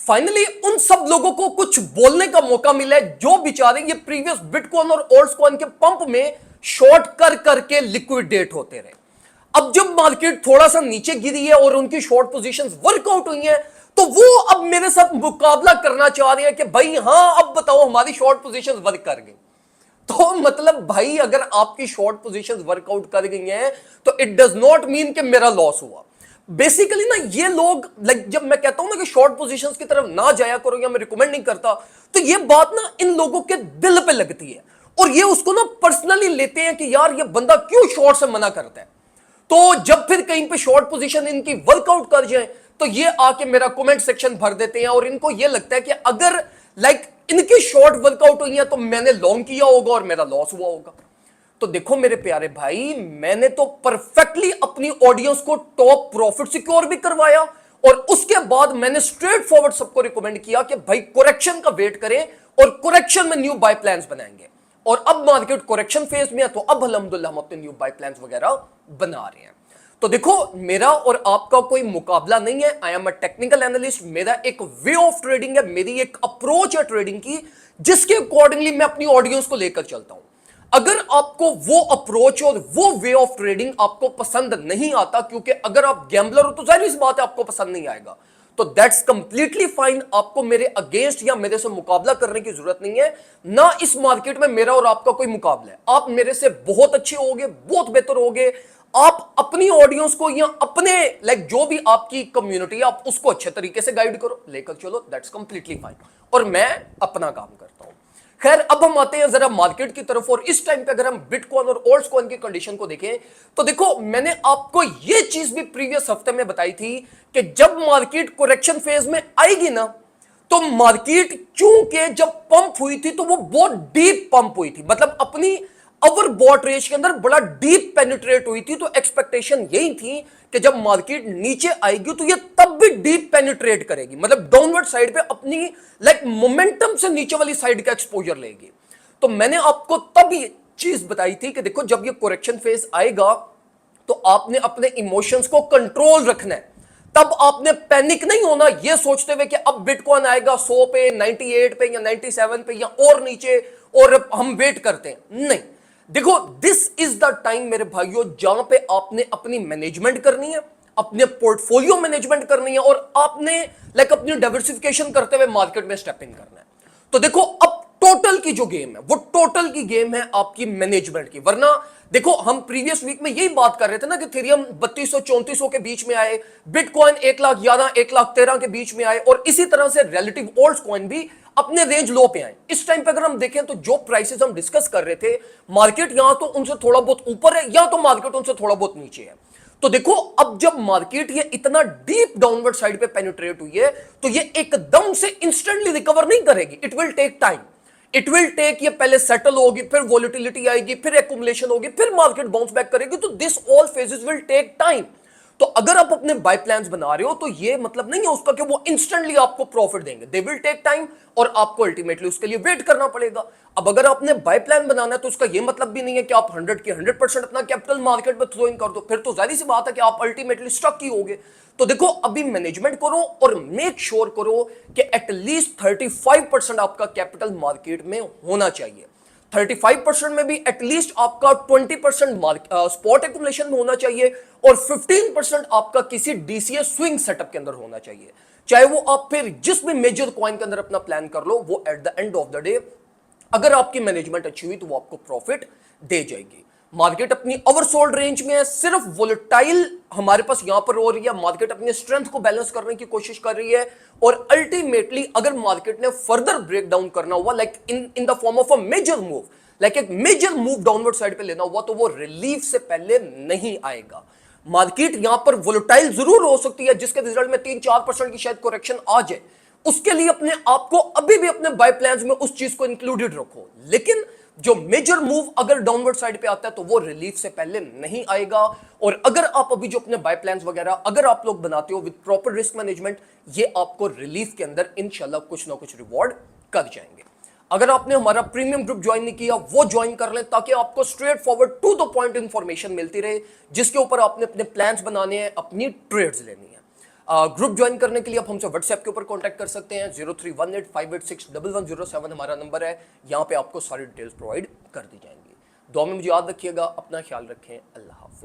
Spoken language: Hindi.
फाइनली उन सब लोगों को कुछ बोलने का मौका मिला है जो बेचारे ये प्रीवियस बिटकॉइन और ऑल्टकॉइन के पंप में शॉर्ट कर करके लिक्विडेट होते रहे। अब जब मार्केट थोड़ा सा नीचे गिरी है और उनकी शॉर्ट पोजीशंस वर्कआउट हुई हैं, तो वो अब मेरे साथ मुकाबला करना चाह रहे हैं कि भाई हां अब बताओ हमारी शॉर्ट पोजीशंस वर्क कर गई। तो मतलब भाई अगर आपकी शॉर्ट पोजीशंस वर्कआउट कर गई हैं तो इट डज नॉट मीन कि मेरा लॉस हुआ। बेसिकली ना ये लोग लाइक जब मैं कहता हूं ना कि शॉर्ट पोजीशंस की तरफ ना जाया करो या मैं रिकमेंड नहीं करता, तो ये बात ना इन लोगों के दिल पे लगती है और ये उसको ना पर्सनली लेते हैं कि यार ये बंदा क्यों शॉर्ट से मना करता है। तो जब फिर कहीं पे शॉर्ट पोजीशन इनकी वर्कआउट कर जाए तो ये आके मेरा कमेंट सेक्शन भर देते हैं और इनको ये लगता है कि अगर लाइक इनकी शॉर्ट वर्कआउट हुई है तो मैंने लॉन्ग किया होगा और मेरा लॉस हुआ होगा। तो देखो मेरे प्यारे भाई, मैंने तो परफेक्टली अपनी ऑडियंस को टॉप प्रॉफिट सिक्योर भी करवाया और उसके बाद मैंने स्ट्रेट फॉरवर्ड सबको रिकमेंड किया कि भाई करेक्शन का वेट करें और करेक्शन में न्यू बाय प्लान्स बनाएंगे। और अब मार्केट करेक्शन फेज में है तो अब अल्हम्दुलिल्लाह हम अपने न्यू बाय प्लान्स वगैरह बना रहे हैं। तो देखो मेरा और आपका कोई मुकाबला नहीं है। I am a technical analyst. मेरा एक वे ऑफ ट्रेडिंग है, मेरी एक अप्रोच है ट्रेडिंग की, जिसके अकॉर्डिंगली मैं अपनी ऑडियंस को लेकर चलता हूं। अगर आपको वो अप्रोच और वो वे ऑफ ट्रेडिंग आपको पसंद नहीं आता, क्योंकि अगर आप गैम्बलर हो तो जाहिर सी बात है आपको पसंद नहीं आएगा, तो दैट्स कंप्लीटली फाइन। आपको मेरे अगेंस्ट या मेरे से मुकाबला करने की जरूरत नहीं है। ना इस मार्केट में मेरा और आपका कोई मुकाबला है। आप मेरे से बहुत अच्छे होगे, बहुत बेहतर होगे। आप अपनी ऑडियंस को या अपने लाइक जो भी आपकी कम्युनिटी है आप उसको अच्छे तरीके से गाइड करो, लेकर चलो, दैट्स कंप्लीटली फाइन। और मैं अपना काम करता हूं। खैर अब हम आते हैं जरा मार्केट की तरफ। और इस टाइम पे अगर हम बिटकॉइन और ऑल्टकॉइन की कंडीशन को देखें तो देखो मैंने आपको यह चीज भी प्रीवियस हफ्ते में बताई थी कि जब मार्केट करेक्शन फेज में आएगी ना, तो मार्केट चूंकि जब पंप हुई थी तो वो बहुत डीप पंप हुई थी, मतलब अपनी ओवर बॉट रेंज के अंदर बड़ा डीप पेनिट्रेट हुई थी। तो एक्सपेक्टेशन यही थी कि जब मार्केट नीचे आएगी तो ये तब भी डीप पेनिट्रेट करेगी, मतलब डाउनवर्ड साइड पे अपनी लाइक मोमेंटम से नीचे वाली साइड का एक्सपोजर लेगी। तो मैंने आपको तब ये चीज बताई थी कि देखो जब ये करेक्शन फेज आएगा तो आपने अपने इमोशंस को कंट्रोल रखना है। तब आपने पैनिक नहीं होना ये सोचते हुए कि अब बिटकॉइन आएगा 100 पे, 98 पे या 97 पे या और नीचे और हम वेट करते हैं। नहीं, देखो दिस इज द टाइम मेरे भाइयों जहां पे आपने अपनी मैनेजमेंट करनी है, अपने पोर्टफोलियो मैनेजमेंट करनी है और आपने लाइक अपनी डाइवर्सिफिकेशन करते हुए मार्केट में स्टेप इन करना है। तो देखो अब टोटल की जो गेम है वो टोटल की गेम है आपकी मैनेजमेंट की। वरना देखो हम प्रीवियस वीक में यही बात कर रहे थे ना कि इथेरियम 3200-3400 के बीच में आए, बिटकॉइन 1,11,000 1,13,000 के बीच में आए और इसी तरह से रिलेटिव ऑल्ट कॉइन भी अपने रेंज लो पे आए। इस टाइम पे अगर हम देखें तो जो प्राइसेस हम डिस्कस कर रहे थे, मार्केट यहां तो उनसे थोड़ा बहुत ऊपर है या तो मार्केट उनसे थोड़ा बहुत नीचे है। तो देखो अब जब मार्केट ये इतना डीप डाउनवर्ड साइड पे पेनिट्रेट हुई है तो ये एकदम से इंस्टेंटली रिकवर नहीं करेगी। It will take time, it will take, ये पहले सेटल होगी, फिर वॉलिटिलिटी आएगी, फिर एक्युमुलेशन होगी, फिर मार्केट बाउंस बैक करेगी। तो this all phases will take time. तो अगर आप अपने बाय प्लान्स बना रहे हो तो ये मतलब नहीं है उसका कि वो इंस्टेंटली आपको प्रॉफिट देंगे। दे विल टेक टाइम और आपको अल्टीमेटली उसके लिए वेट करना पड़ेगा। अब अगर आपने बाय प्लान बनाना है तो उसका ये मतलब भी नहीं है कि आप 100 की 100% अपना कैपिटल मार्केट में थ्रो इन कर दो, फिर तो जाहिर सी बात है कि आप अल्टीमेटली स्टक ही होगे। तो देखो अभी मैनेजमेंट करो और मेक श्योर करो कि एटलीस्ट 35% आपका कैपिटल मार्केट में होना चाहिए। 35% में भी एटलीस्ट आपका 20% स्पॉट एक्युमुलेशन में होना चाहिए और 15% आपका किसी डीसीए स्विंग सेटअप के अंदर होना चाहिए। चाहे वो आप फिर जिस भी मेजर कॉइन के अंदर अपना प्लान कर लो, वो at the end of the day अगर आपकी मैनेजमेंट अच्छी हुई तो वो आपको प्रॉफिट दे जाएगी। मार्केट अपनी ओवरसोल्ड रेंज में है, सिर्फ वोलेटाइल हमारे पास यहां पर हो रही है। मार्केट अपनी स्ट्रेंथ को बैलेंस करने की कोशिश कर रही है और अल्टीमेटली अगर मार्केट ने फर्दर ब्रेक डाउन करना हुआ like in the form of a major move, like एक मेजर मूव डाउनवर्ड साइड पे लेना हुआ, तो वो रिलीफ से पहले नहीं आएगा। मार्केट यहां पर वोलेटाइल जरूर हो सकती है जिसके रिजल्ट में 3-4% की शायद करेक्शन आ जाए। उसके लिए अपने आप को अभी भी अपने बाय प्लान्स में उस चीज को इंक्लूडेड रखो। लेकिन जो मेजर मूव अगर डाउनवर्ड साइड पे आता है तो वो रिलीफ से पहले नहीं आएगा। और अगर आप अभी जो अपने बाय प्लान्स वगैरह अगर आप लोग बनाते हो विद प्रॉपर रिस्क मैनेजमेंट, ये आपको रिलीफ के अंदर इंशाल्लाह कुछ ना कुछ रिवॉर्ड कर जाएंगे। अगर आपने हमारा प्रीमियम ग्रुप ज्वाइन नहीं किया वो ज्वाइन कर लें ताकि आपको straightforward to the point information मिलती रहे जिसके ऊपर आपने अपने प्लान्स बनाने हैं, अपनी ट्रेड्स लेनी है। ग्रुप ज्वाइन करने के लिए आप हमसे व्हाट्सएप के ऊपर कांटेक्ट कर सकते हैं। 031858611107 हमारा नंबर है, यहाँ पे आपको सारी डिटेल्स प्रोवाइड कर दी जाएंगी। दुआ में मुझे याद रखिएगा, अपना ख्याल रखें, अल्लाह हाफ़िज़।